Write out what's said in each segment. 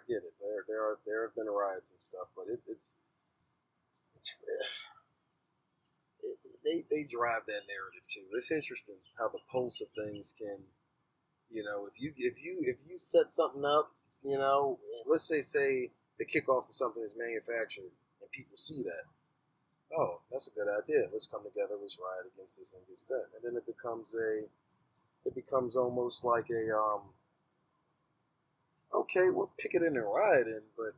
get it. There have been riots and stuff, but it's they drive that narrative too. It's interesting how the pulse of things can, if you set something up, let's say the kickoff to something is manufactured and people see that. Oh, that's a good idea. Let's come together. Let's riot against this and against that. And then it becomes almost like okay, we're picketing and rioting, but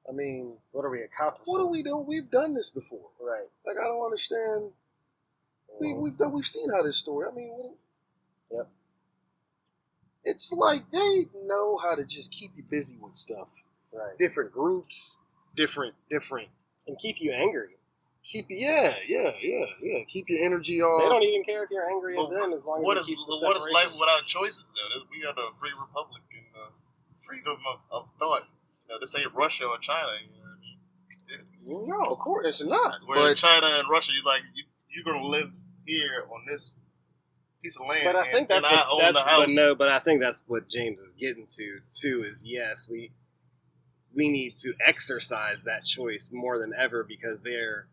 I mean, what are we accomplishing? What are we doing? We've done this before, right? Like I don't understand. We've seen how this story. I mean, yep. It's like they know how to just keep you busy with stuff. Right. Different groups, different, and keep you angry. Keep yeah. Keep your energy off. They don't even care if you're angry at them as long as it keeps the separation. What is life without choices, though? We are the free republic and freedom of thought. This ain't Russia or China. You know what I mean? No, of course it's not. Where in China and Russia, you're gonna live here on this piece of land. But I think I own the house. But I think that's what James is getting to too. Is yes, we need to exercise that choice more than ever because the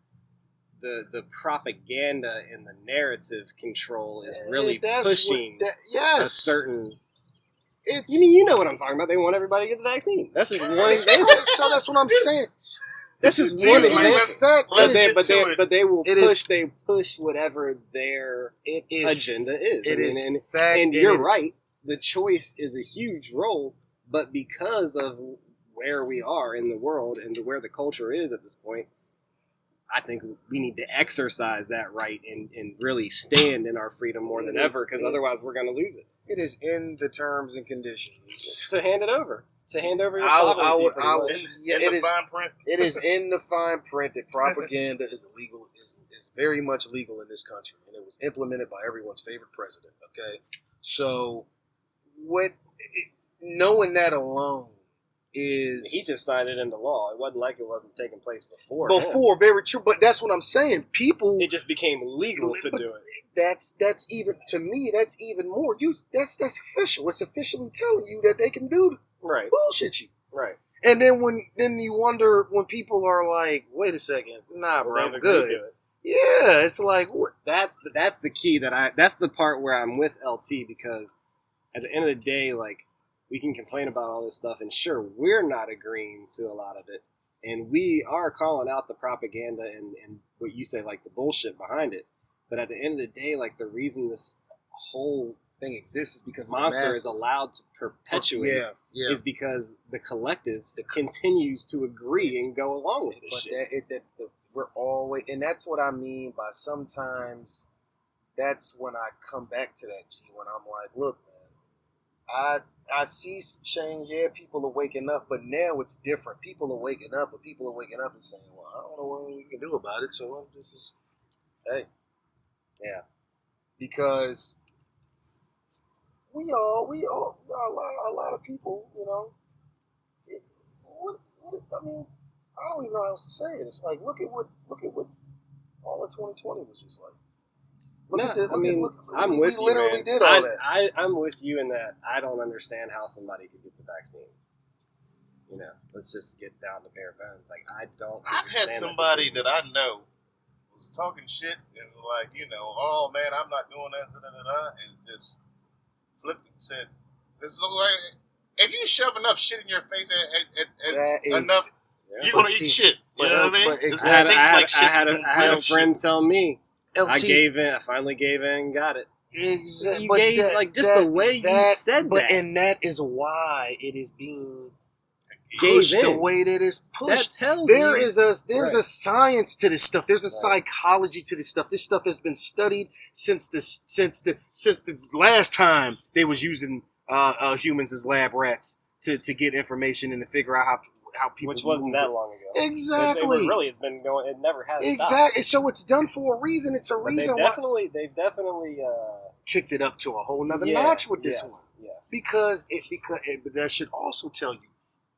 propaganda and the narrative control is really pushing a certain. You know what I'm talking about. They want everybody to get the vaccine. That's just one example. So that's what I'm saying. That's just one example. But they will push. They push whatever their agenda is. And you're right. The choice is a huge role, but because of where we are in the world and where the culture is at this point, I think we need to exercise that right and really stand in our freedom more than ever, because otherwise we're going to lose it. It is in the terms and conditions. To hand it over. To hand over your sovereignty. In the fine print. It is in the fine print that propaganda is illegal, is very much legal in this country, and it was implemented by everyone's favorite president. Okay, so knowing that alone is he just signed it into law. It wasn't like it wasn't taking place before. Very true, but that's what I'm saying. People, it just became legal to do it. That's even to me. That's even more. That's official. It's officially telling you that they can do. Right. Bullshit you. Right. And then then you wonder when people are like, wait a second, nah, bro, I'm good. Yeah, it's like what? That's the key that's the part where I'm with LT, because at the end of the day, like, we can complain about all this stuff, and sure, we're not agreeing to a lot of it, and we are calling out the propaganda and what you say, like the bullshit behind it. But at the end of the day, like, the reason this whole thing exists is because monster is allowed to perpetuate is because the collective continues to agree and go along with this shit. We're always, and that's what I mean by sometimes. That's when I come back to that G, when I'm like, look, man, I see some change. Yeah, people are waking up, but now it's different. People are waking up, but people are waking up and saying, well, I don't know what we can do about it. So this is, hey, yeah, because we are a lot of people, you know. I mean, I don't even know how else to say it. It's like look at what all of 2020 was just like. I'm with you, literally man. did all that. I'm with you in that I don't understand how somebody could get the vaccine. You know, let's just get down to bare bones. Like, I don't. I've had somebody that I know was talking shit and like, oh man, I'm not doing that, and just flipped and said, "This is like if you shove enough shit in your face enough, you're gonna eat shit." You know what I mean? I had a friend tell me. LT. I finally gave in and got it. Exactly. You gave, the way you said that. And that is why it is being pushed the way that it's pushed. That tells there's a science to this stuff. There's a psychology to this stuff. This stuff has been studied since the last time they was using humans as lab rats to get information and to figure out how people which wasn't that long ago. Exactly. It's been going. It never has. Exactly. Stopped. So it's done for a reason. It's a reason why they've definitely kicked it up to a whole nother notch with this one. Yes. Because that should also tell you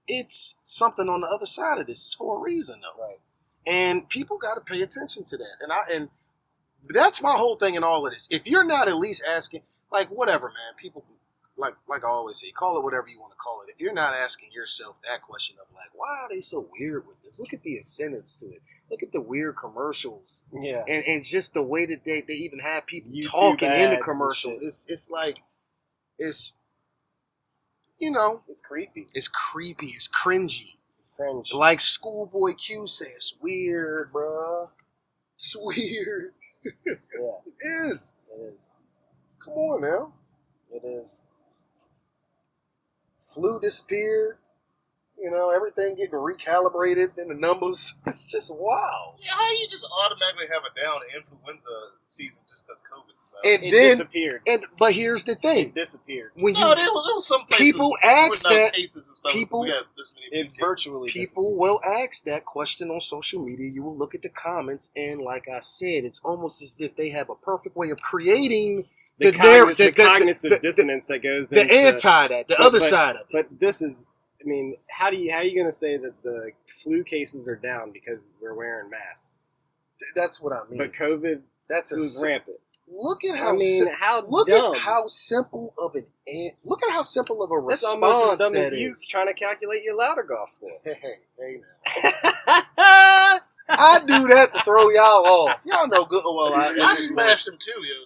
it's something on the other side of this. It's for a reason, though. Right. And people got to pay attention to that. And that's my whole thing in all of this. If you're not at least asking, like, whatever, man, people like I always say, call it whatever you want to call it. If you're not asking yourself that question of like, why are they so weird with this? Look at the incentives to it. Look at the weird commercials. Yeah. And just the way that they even have people YouTube talking in the commercials. It's like, it's, you know. It's creepy. It's creepy. It's cringy. It's cringe. Like Schoolboy Q says, it's weird, bruh. It's weird. Yeah. It is. It is. Come on now. It is. Flu disappeared. You know, everything getting recalibrated in the numbers. It's just wow. Yeah, how you just automatically have a down influenza season just because COVID is out? And it then, disappeared. But here's the thing. It disappeared. When there was some places people ask that. Cases and stuff, people virtually people will ask that question on social media. You will look at the comments, and like I said, it's almost as if they have a perfect way of creating the cognitive dissonance that goes into the other side of it. But this is, I mean, how are you going to say that the flu cases are down because we're wearing masks? That's what I mean. But COVID was rampant. Look at how at how simple of look at how simple of a response. That's almost as dumb as you trying to calculate your louder golf score. Hey now. I do that to throw y'all off. Y'all know good. Well, I smashed him too, yo.